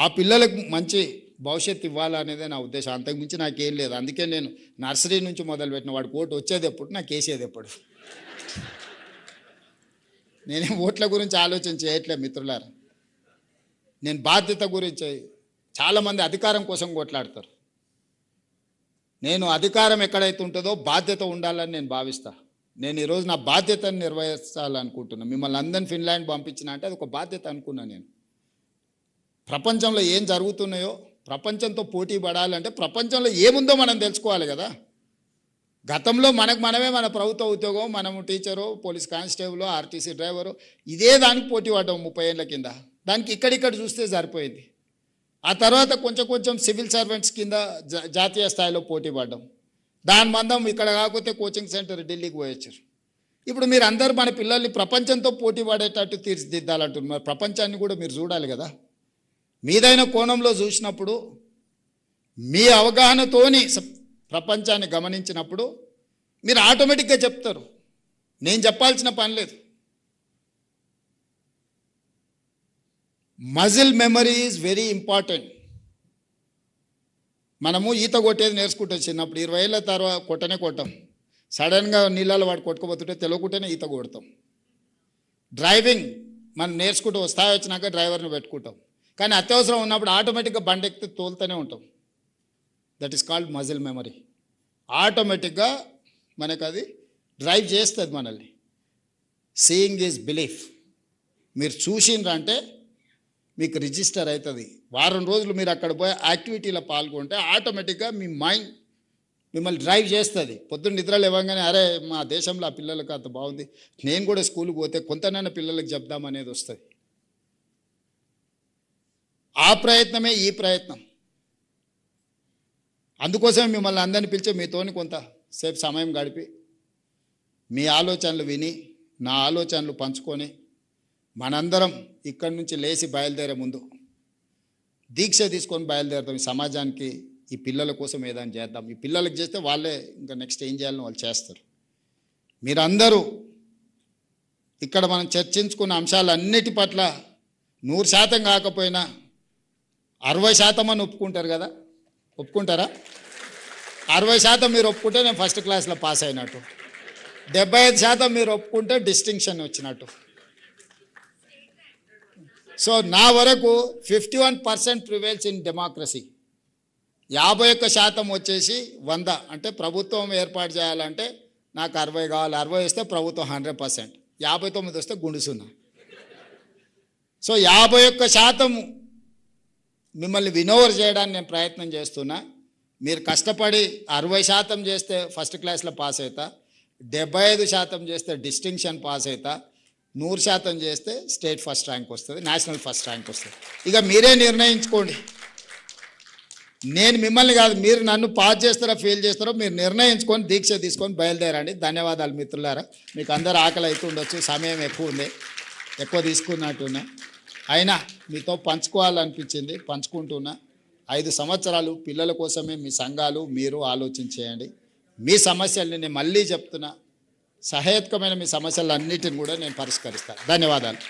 ఆ పిల్లలకు మంచి భవిష్యత్తు ఇవ్వాలనేదే నా ఉద్దేశం. అంతకుమించి నాకేం లేదు. అందుకే నేను నర్సరీ నుంచి మొదలుపెట్టిన వాడికి ఓటు వచ్చేది ఎప్పుడు, నాకు వేసేది ఎప్పుడు. నేనేం ఓట్ల గురించి ఆలోచన చేయట్లేదు మిత్రులారా. నేను బాధ్యత గురించి. చాలామంది అధికారం కోసం కొట్లాడతారు. నేను అధికారం ఎక్కడైతే ఉంటుందో బాధ్యత ఉండాలని నేను భావిస్తా. నేను ఈరోజు నా బాధ్యతను నిర్వహించాలనుకుంటున్నాను. మిమ్మల్ని అందరిని ఫిన్లాండ్ పంపించిన అంటే అది ఒక బాధ్యత అనుకున్నా. నేను ప్రపంచంలో ఏం జరుగుతున్నాయో, ప్రపంచంతో పోటీ పడాలంటే ప్రపంచంలో ఏముందో మనం తెలుసుకోవాలి కదా. గతంలో మనమే మన ప్రభుత్వ ఉద్యోగం, మనము teacher, police constable, RTC driver, ఇదే దానికి పోటీ పడ్డాం 30 ఏళ్ళ కింద. దానికి ఇక్కడిక్కడ చూస్తే సరిపోయింది. ఆ తర్వాత కొంచెం సివిల్ సర్వెంట్స్ కింద జాతీయ స్థాయిలో పోటీ పడ్డాం. దాని మందం ఇక్కడ కాకపోతే కోచింగ్ సెంటర్ ఢిల్లీకి పోయొచ్చారు. ఇప్పుడు మీరు అందరూ మన పిల్లల్ని ప్రపంచంతో పోటీ పడేటట్టు తీర్చిదిద్దాలంటున్నారు. ప్రపంచాన్ని కూడా మీరు చూడాలి కదా. మీదైన కోణంలో చూసినప్పుడు, మీ అవగాహనతోని ప్రపంచాన్ని గమనించినప్పుడు మీరు ఆటోమేటిక్గా చెప్తారు. నేను చెప్పాల్సిన పని లేదు. Muscle memory is very important. మనము ఈత కొట్టేది నేర్చుకుంటాం చిన్నప్పుడు. 20 ఏళ్ళ తర్వాత కొట్టం. సడన్గా నీళ్ళలో వాడు కొట్టుకోబోతుంటే తెలియకుండానే ఈత కొడతాం. డ్రైవింగ్ మనం నేర్చుకుంటూ స్థాయి వచ్చినాక డ్రైవర్ని పెట్టుకుంటాం. కానీ అత్యవసరం ఉన్నప్పుడు ఆటోమేటిక్గా బండి ఎక్కితే తోలుతూనే ఉంటాం. That is called muscle memory. ఆటోమేటిక్గా మనకు అది డ్రైవ్ చేస్తుంది మనల్ని. Seeing is belief. మీరు చూసిండ్రంటే మీకు రిజిస్టర్ అవుతుంది. వారం రోజులు మీరు అక్కడ పోయి యాక్టివిటీలో పాల్గొంటే ఆటోమేటిక్గా మీ మైండ్ మిమ్మల్ని డ్రైవ్ చేస్తుంది. పొద్దున్న నిద్రలు ఇవ్వగానే అరే మా దేశంలో ఆ పిల్లలకు అంత బాగుంది, నేను కూడా స్కూల్కి పోతే కొంతనైనా పిల్లలకు చెప్దామనేది వస్తుంది. ఆ ప్రయత్నమే ఈ ప్రయత్నం. అందుకోసమే మిమ్మల్ని అందరిని పిలిచి మీతోని కొంతసేపు సమయం గడిపి మీ ఆలోచనలు విని నా ఆలోచనలు పంచుకొని మనందరం ఇక్కడి నుంచి లేచి బయలుదేరే ముందు దీక్ష తీసుకొని బయలుదేరుతాం. ఈ సమాజానికి, ఈ పిల్లల కోసం ఏదైనా చేద్దాం. ఈ పిల్లలకు చేస్తే వాళ్ళే ఇంకా నెక్స్ట్ ఏం చేయాలని వాళ్ళు చేస్తారు. మీరందరూ ఇక్కడ మనం చర్చించుకున్న అంశాలన్నిటి పట్ల 100% కాకపోయినా 60% అని ఒప్పుకుంటారు కదా. ఒప్పుకుంటారా? 60% మీరు ఒప్పుకుంటే నేను ఫస్ట్ క్లాస్లో పాస్ అయినట్టు, 75% మీరు ఒప్పుకుంటే డిస్టింక్షన్ వచ్చినట్టు. సో నా వరకు 51% ప్రివేల్స్ ఇన్ డెమోక్రసీ. 51% వచ్చేసి 100. అంటే ప్రభుత్వం ఏర్పాటు చేయాలంటే నాకు 60 కావాలి. 60 వస్తే ప్రభుత్వం 100%, 59 వస్తే గుండుసున్నా. సో 51% మిమ్మల్ని వినోవర్ చేయడానికి నేను ప్రయత్నం చేస్తున్నా. మీరు కష్టపడి 60% చేస్తే ఫస్ట్ క్లాస్లో పాస్ అవుతా, 75% చేస్తే డిస్టింక్షన్ పాస్ అవుతా, 100% చేస్తే స్టేట్ ఫస్ట్ ర్యాంక్ వస్తుంది, నేషనల్ ఫస్ట్ ర్యాంక్ వస్తుంది. ఇక మీరే నిర్ణయించుకోండి. నేను మిమ్మల్ని కాదు, మీరు నన్ను పాస్ చేస్తారో ఫెయిల్ చేస్తారో మీరు నిర్ణయించుకొని దీక్ష తీసుకొని బయలుదేరండి. ధన్యవాదాలు మిత్రులారా. మీకు అందరూ ఆకలి అవుతుండొచ్చు, సమయం ఎక్కువ ఉంది, ఎక్కువ తీసుకున్నట్టున్నా. అయినా మీతో పంచుకోవాలనిపించింది, పంచుకుంటున్నా. 5 సంవత్సరాలు పిల్లల కోసమే మీ సంఘాలు మీరు ఆలోచించేయండి. మీ సమస్యల్ని నేను మళ్ళీ చెప్తున్నా, సహేతుకమైన మీ సమస్యలన్నిటిని కూడా నేను పరిష్కరిస్తాను. ధన్యవాదాలు.